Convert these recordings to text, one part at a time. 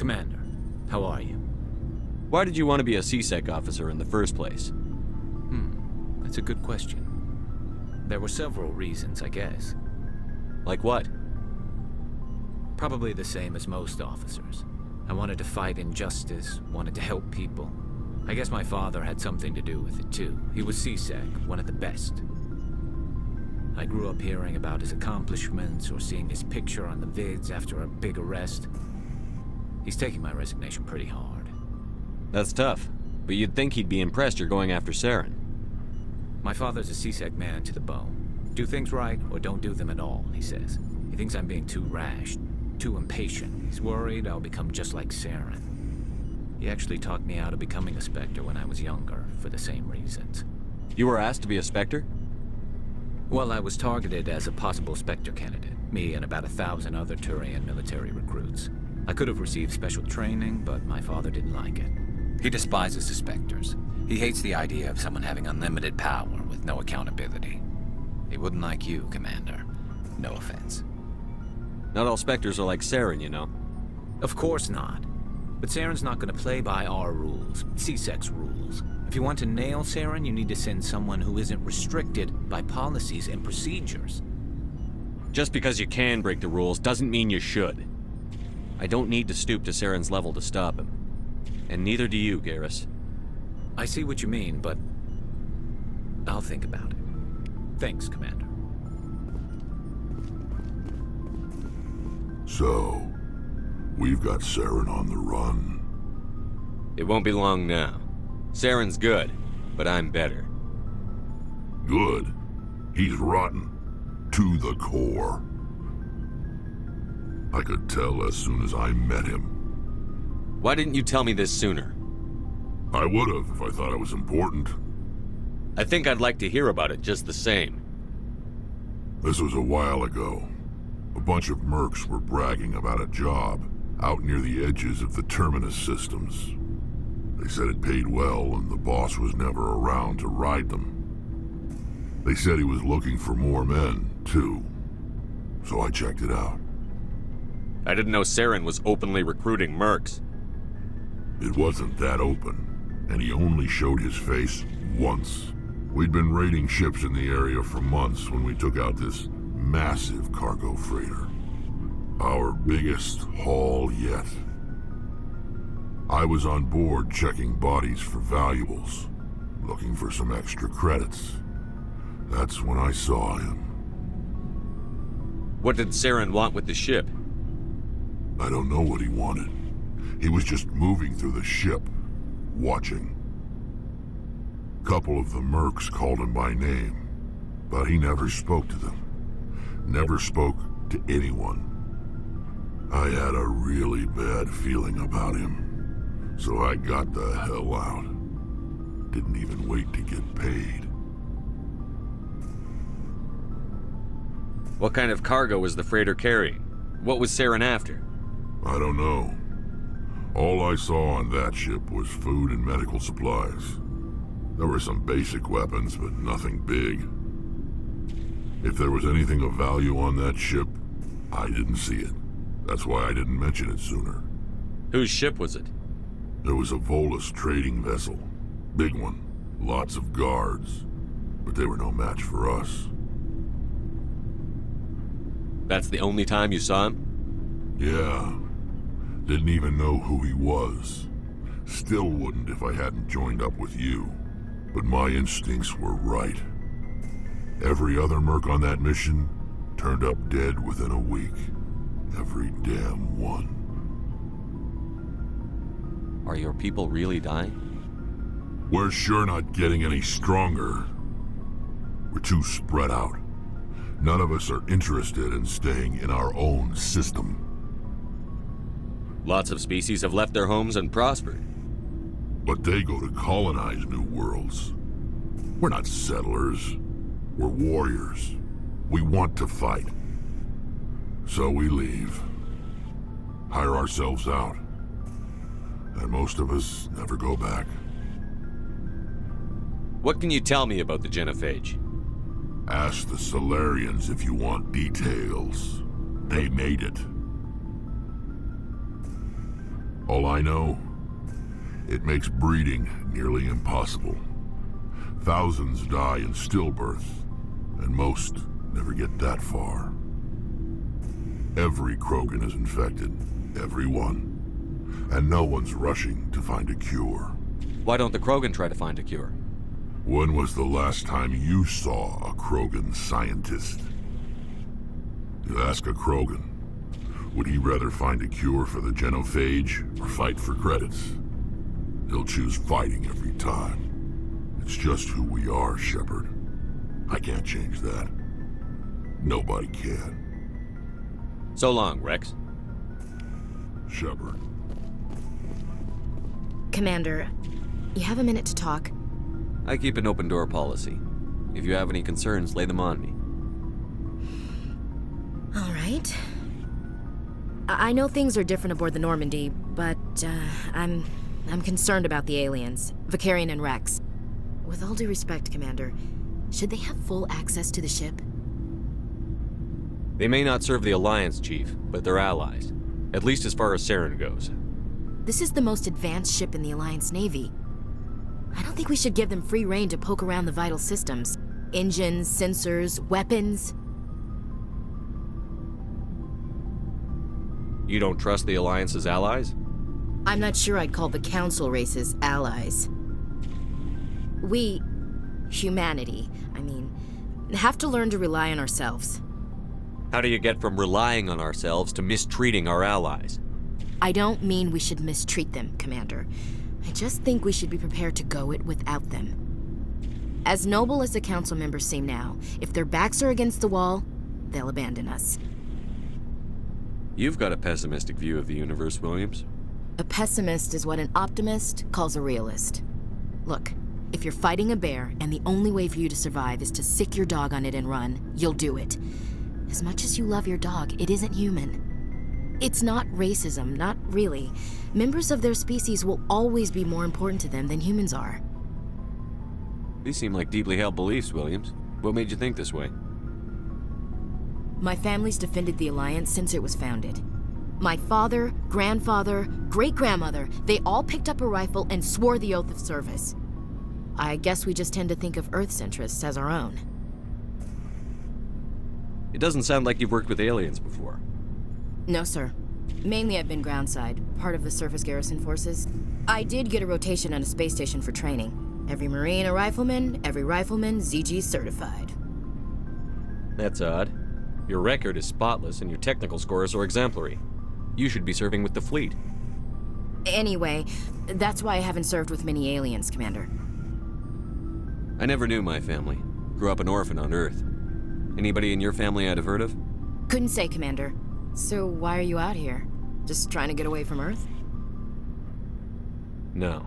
Commander, how are you? Why did you want to be a CSEC officer in the first place? That's a good question. There were several reasons, I guess. Like what? Probably the same as most officers. I wanted to fight injustice, wanted to help people. I guess my father had something to do with it too. He was CSEC, one of the best. I grew up hearing about his accomplishments or seeing his picture on the vids after a big arrest. He's taking my resignation pretty hard. That's tough, but you'd think he'd be impressed you're going after Saren. My father's a CSEC man to the bone. Do things right or don't do them at all, he says. He thinks I'm being too rash, too impatient. He's worried I'll become just like Saren. He actually talked me out of becoming a Spectre when I was younger, for the same reasons. You were asked to be a Spectre? Well, I was targeted as a possible Spectre candidate. Me and about 1,000 other Turian military recruits. I could have received special training, but my father didn't like it. He despises the Spectres. He hates the idea of someone having unlimited power with no accountability. He wouldn't like you, Commander. No offense. Not all Spectres are like Saren, you know. Of course not. But Saren's not going to play by our rules, CSEC's rules. If you want to nail Saren, you need to send someone who isn't restricted by policies and procedures. Just because you can break the rules doesn't mean you should. I don't need to stoop to Saren's level to stop him. And neither do you, Garrus. I see what you mean, but I'll think about it. Thanks, Commander. So, we've got Saren on the run. It won't be long now. Saren's good, but I'm better. Good. He's rotten. To the core. I could tell as soon as I met him. Why didn't you tell me this sooner? I would have if I thought it was important. I think I'd like to hear about it just the same. This was a while ago. A bunch of mercs were bragging about a job out near the edges of the Terminus systems. They said it paid well and the boss was never around to ride them. They said he was looking for more men, too. So I checked it out. I didn't know Saren was openly recruiting mercs. It wasn't that open, and he only showed his face once. We'd been raiding ships in the area for months when we took out this massive cargo freighter. Our biggest haul yet. I was on board checking bodies for valuables, looking for some extra credits. That's when I saw him. What did Saren want with the ship? I don't know what he wanted. He was just moving through the ship, watching. Couple of the mercs called him by name, but he never spoke to them. Never spoke to anyone. I had a really bad feeling about him, so I got the hell out. Didn't even wait to get paid. What kind of cargo was the freighter carrying? What was Saren after? I don't know. All I saw on that ship was food and medical supplies. There were some basic weapons, but nothing big. If there was anything of value on that ship, I didn't see it. That's why I didn't mention it sooner. Whose ship was it? There was a Volus trading vessel. Big one. Lots of guards. But they were no match for us. That's the only time you saw him? Yeah. Didn't even know who he was. Still wouldn't if I hadn't joined up with you. But my instincts were right. Every other merc on that mission turned up dead within a week. Every damn one. Are your people really dying? We're sure not getting any stronger. We're too spread out. None of us are interested in staying in our own system. Lots of species have left their homes and prospered. But they go to colonize new worlds. We're not settlers. We're warriors. We want to fight. So we leave. Hire ourselves out. And most of us never go back. What can you tell me about the Genophage? Ask the Solarians if you want details. They made it. All I know, it makes breeding nearly impossible. Thousands die in stillbirth, and most never get that far. Every Krogan is infected, every one, and no one's rushing to find a cure. Why don't the Krogan try to find a cure? When was the last time you saw a Krogan scientist? You ask a Krogan, would he rather find a cure for the genophage or fight for credits? He'll choose fighting every time. It's just who we are, Shepard. I can't change that. Nobody can. So long, Rex. Shepard. Commander, you have a minute to talk? I keep an open door policy. If you have any concerns, lay them on me. All right. I know things are different aboard the Normandy, but I'm concerned about the aliens, Vicarian and Rex. With all due respect, Commander, should they have full access to the ship? They may not serve the Alliance, Chief, but they're allies. At least as far as Saren goes. This is the most advanced ship in the Alliance Navy. I don't think we should give them free rein to poke around the vital systems. Engines, sensors, weapons. You don't trust the Alliance's allies? I'm not sure I'd call the Council races allies. We, humanity, have to learn to rely on ourselves. How do you get from relying on ourselves to mistreating our allies? I don't mean we should mistreat them, Commander. I just think we should be prepared to go it without them. As noble as the Council members seem now, if their backs are against the wall, they'll abandon us. You've got a pessimistic view of the universe, Williams. A pessimist is what an optimist calls a realist. Look, if you're fighting a bear and the only way for you to survive is to sick your dog on it and run, you'll do it. As much as you love your dog, it isn't human. It's not racism, not really. Members of their species will always be more important to them than humans are. These seem like deeply held beliefs, Williams. What made you think this way? My family's defended the Alliance since it was founded. My father, grandfather, great-grandmother, they all picked up a rifle and swore the oath of service. I guess we just tend to think of Earth's interests as our own. It doesn't sound like you've worked with aliens before. No, sir. Mainly I've been groundside, part of the surface garrison forces. I did get a rotation on a space station for training. Every Marine a rifleman, every rifleman ZG certified. That's odd. Your record is spotless and your technical scores are exemplary. You should be serving with the fleet. Anyway, that's why I haven't served with many aliens, Commander. I never knew my family. Grew up an orphan on Earth. Anybody in your family I'd have heard of? Couldn't say, Commander. So why are you out here? Just trying to get away from Earth? No.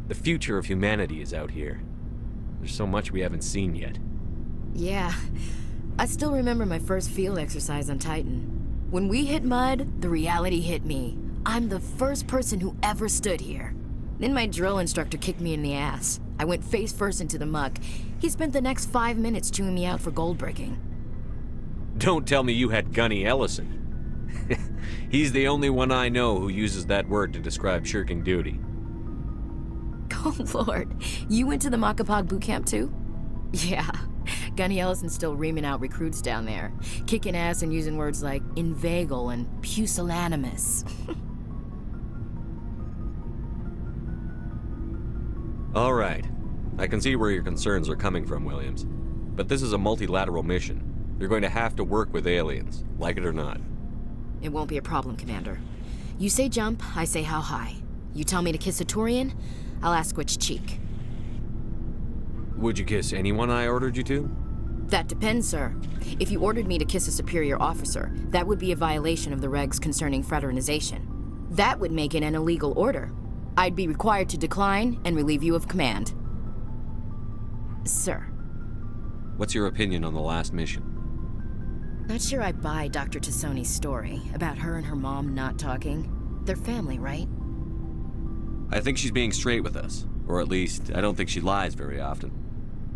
The future of humanity is out here. There's so much we haven't seen yet. Yeah. I still remember my first field exercise on Titan. When we hit mud, the reality hit me. I'm the first person who ever stood here. Then my drill instructor kicked me in the ass. I went face first into the muck. He spent the next 5 minutes chewing me out for gold breaking. Don't tell me you had Gunny Ellison. He's the only one I know who uses that word to describe shirking duty. Oh, Lord. You went to the Makapog boot camp, too? Yeah. Gunny Ellison's still reaming out recruits down there. Kicking ass and using words like inveigle and pusillanimous. All right. I can see where your concerns are coming from, Williams. But this is a multilateral mission. You're going to have to work with aliens, like it or not. It won't be a problem, Commander. You say jump, I say how high. You tell me to kiss a Turian, I'll ask which cheek. Would you kiss anyone I ordered you to? That depends, sir. If you ordered me to kiss a superior officer, that would be a violation of the regs concerning fraternization. That would make it an illegal order. I'd be required to decline and relieve you of command. Sir. What's your opinion on the last mission? Not sure I buy Dr. Tassoni's story about her and her mom not talking. They're family, right? I think she's being straight with us. Or at least, I don't think she lies very often.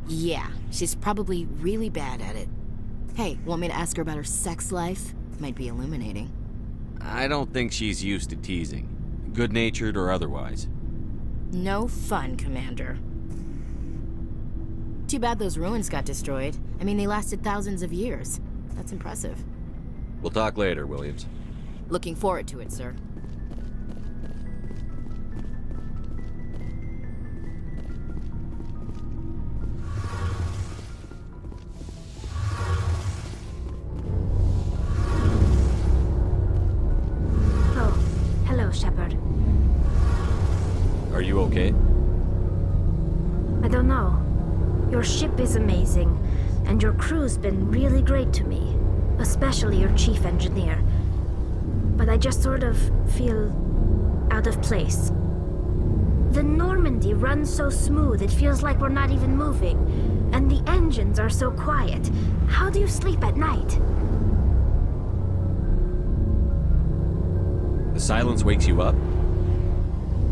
Yeah, she's probably really bad at it. Hey, want me to ask her about her sex life? Might be illuminating. I don't think she's used to teasing. Good-natured or otherwise. No fun, Commander. Too bad those ruins got destroyed. I mean, they lasted thousands of years. That's impressive. We'll talk later, Williams. Looking forward to it, sir. Oh, hello, Shepard. Are you okay? I don't know. Your ship is amazing, and your crew's been really great to me, especially your chief engineer. But I just sort of feel out of place. The Normandy runs so smooth it feels like we're not even moving, and the engines are so quiet. How do you sleep at night? The silence wakes you up?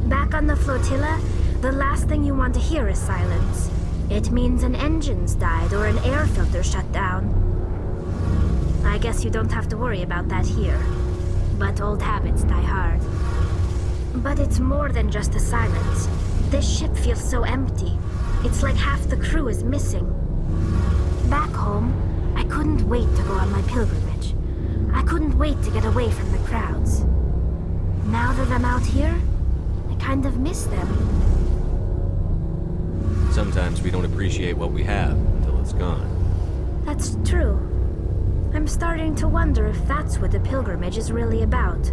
Back on the flotilla, the last thing you want to hear is silence. It means an engine's died or an air filter shut down. I guess you don't have to worry about that here. But old habits die hard. But it's more than just the silence. This ship feels so empty. It's like half the crew is missing. Back home, I couldn't wait to go on my pilgrimage. I couldn't wait to get away from the crowds. Now that I'm out here, I kind of miss them. Sometimes we don't appreciate what we have until it's gone. That's true. I'm starting to wonder if that's what the pilgrimage is really about.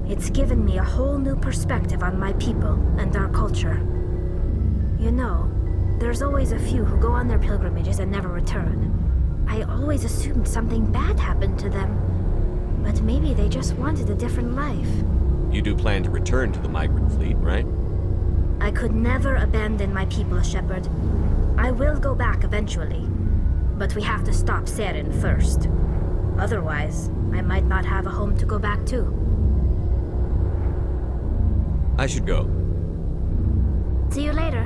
It's given me a whole new perspective on my people and our culture. You know, there's always a few who go on their pilgrimages and never return. I always assumed something bad happened to them. But maybe they just wanted a different life. You do plan to return to the migrant fleet, right? I could never abandon my people, Shepard. I will go back eventually. But we have to stop Saren first. Otherwise, I might not have a home to go back to. I should go. See you later.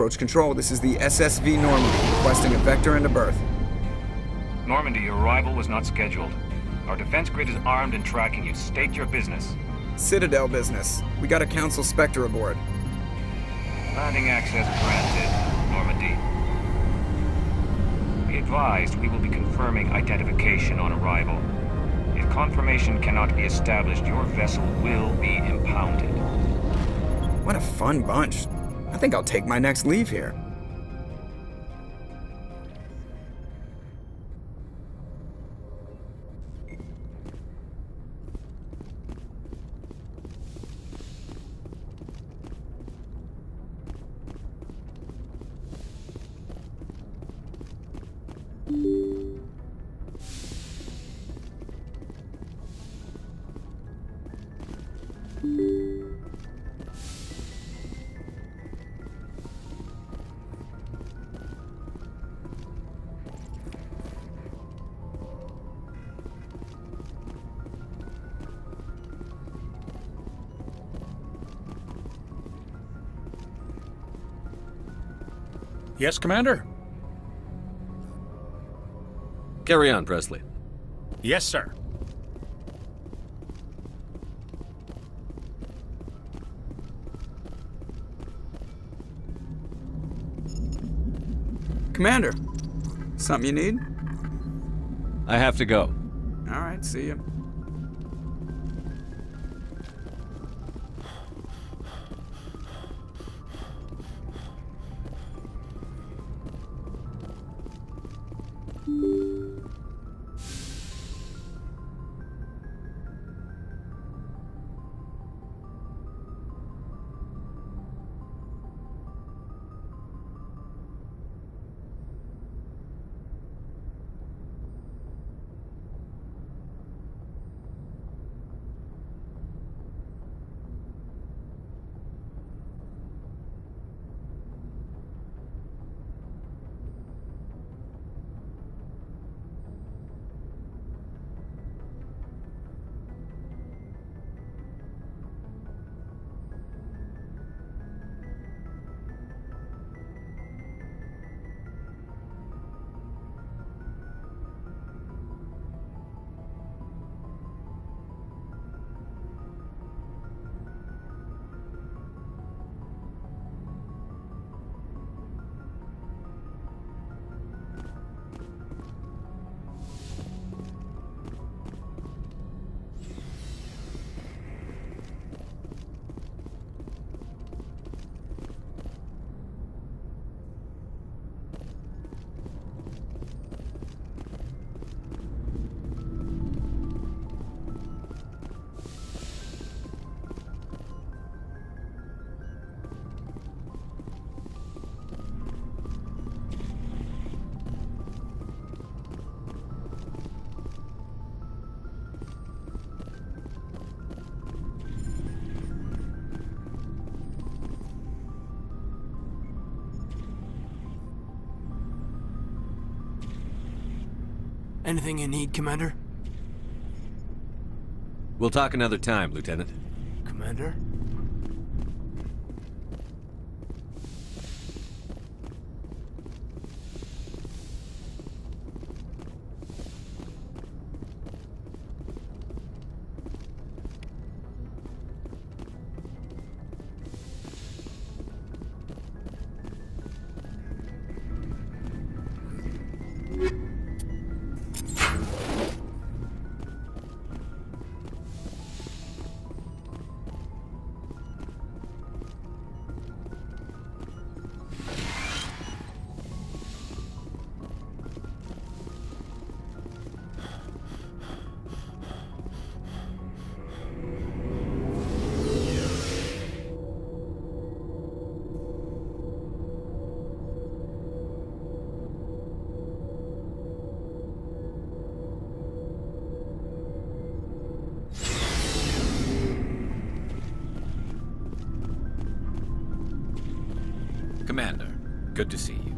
Approach control, this is the SSV Normandy, requesting a vector into berth. Normandy, your arrival was not scheduled. Our defense grid is armed and tracking you. State your business. Citadel business. We got a Council Spectre aboard. Landing access granted, Normandy. Be advised, we will be confirming identification on arrival. If confirmation cannot be established, your vessel will be impounded. What a fun bunch. I think I'll take my next leave here. Yes, Commander? Carry on, Presley. Yes, sir. Commander, something you need? I have to go. All right, see you. Anything you need, Commander? We'll talk another time, Lieutenant. Commander? Commander, good to see you.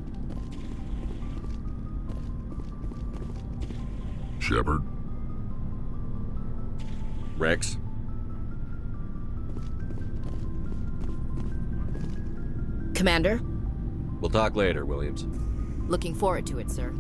Shepard? Rex? Commander? We'll talk later, Williams. Looking forward to it, sir.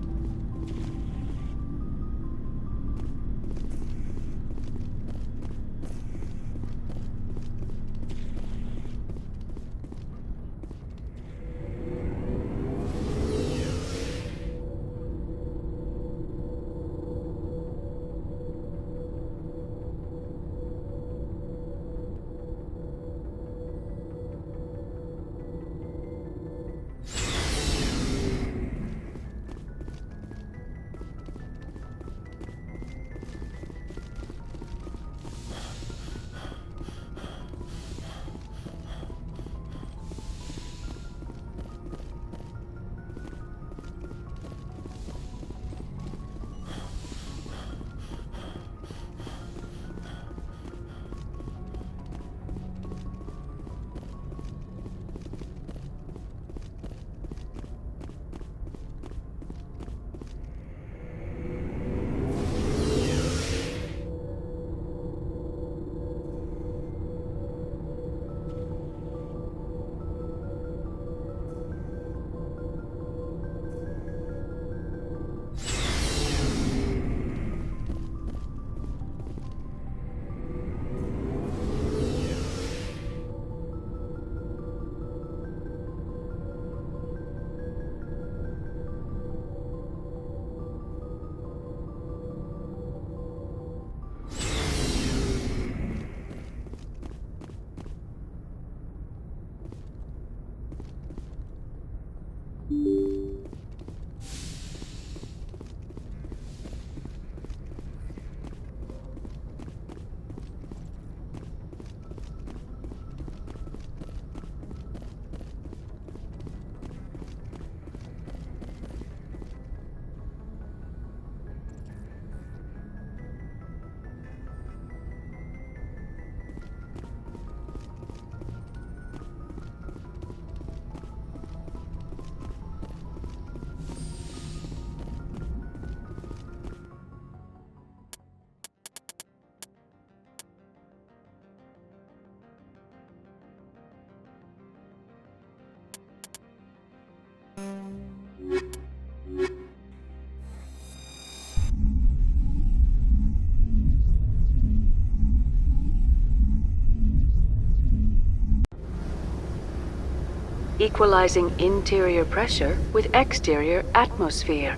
Equalizing interior pressure with exterior atmosphere.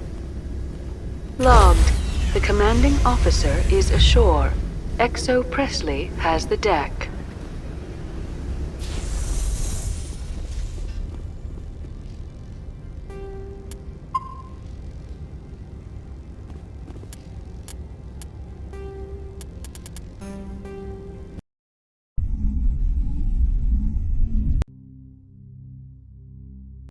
Logged. The commanding officer is ashore. Exo Presley has the deck.